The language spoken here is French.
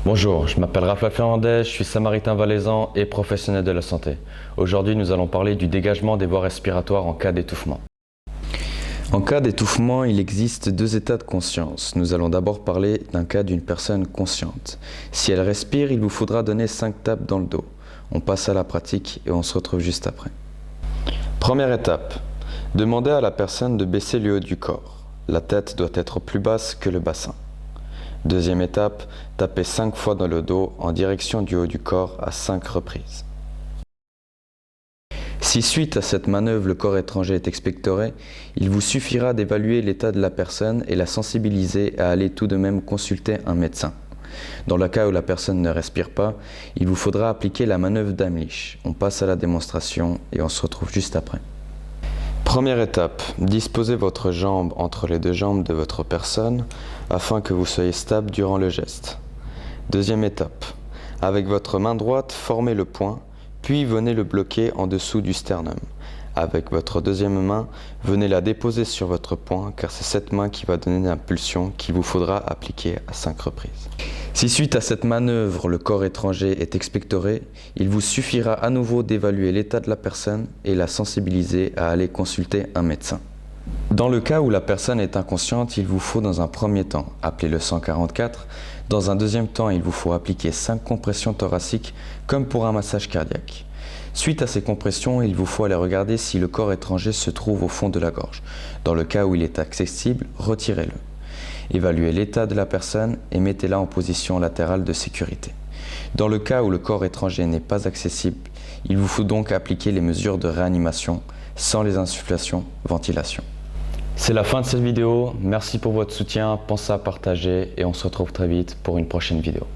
Bonjour, je m'appelle Raphaël Fernandez, je suis samaritain valaisan et professionnel de la santé. Aujourd'hui, nous allons parler du dégagement des voies respiratoires en cas d'étouffement. En cas d'étouffement, il existe deux états de conscience. Nous allons d'abord parler d'un cas d'une personne consciente. Si elle respire, il vous faudra donner 5 tapes dans le dos. On passe à la pratique et on se retrouve juste après. Première étape, demandez à la personne de baisser le haut du corps. La tête doit être plus basse que le bassin. Deuxième étape, tapez 5 fois dans le dos en direction du haut du corps à 5 reprises. Si suite à cette manœuvre le corps étranger est expectoré, il vous suffira d'évaluer l'état de la personne et la sensibiliser à aller tout de même consulter un médecin. Dans le cas où la personne ne respire pas, il vous faudra appliquer la manœuvre d'Heimlich. On passe à la démonstration et on se retrouve juste après. Première étape, disposez votre jambe entre les deux jambes de votre personne afin que vous soyez stable durant le geste. Deuxième étape, avec votre main droite, formez le poing, puis venez le bloquer en dessous du sternum. Avec votre deuxième main, venez la déposer sur votre poing car c'est cette main qui va donner l'impulsion qu'il vous faudra appliquer à 5 reprises. Si suite à cette manœuvre, le corps étranger est expectoré, il vous suffira à nouveau d'évaluer l'état de la personne et la sensibiliser à aller consulter un médecin. Dans le cas où la personne est inconsciente, il vous faut dans un premier temps appeler le 144. Dans un deuxième temps, il vous faut appliquer 5 compressions thoraciques comme pour un massage cardiaque. Suite à ces compressions, il vous faut aller regarder si le corps étranger se trouve au fond de la gorge. Dans le cas où il est accessible, retirez-le. Évaluez l'état de la personne et mettez-la en position latérale de sécurité. Dans le cas où le corps étranger n'est pas accessible, il vous faut donc appliquer les mesures de réanimation sans les insufflations, ventilation. C'est la fin de cette vidéo, merci pour votre soutien, pensez à partager et on se retrouve très vite pour une prochaine vidéo.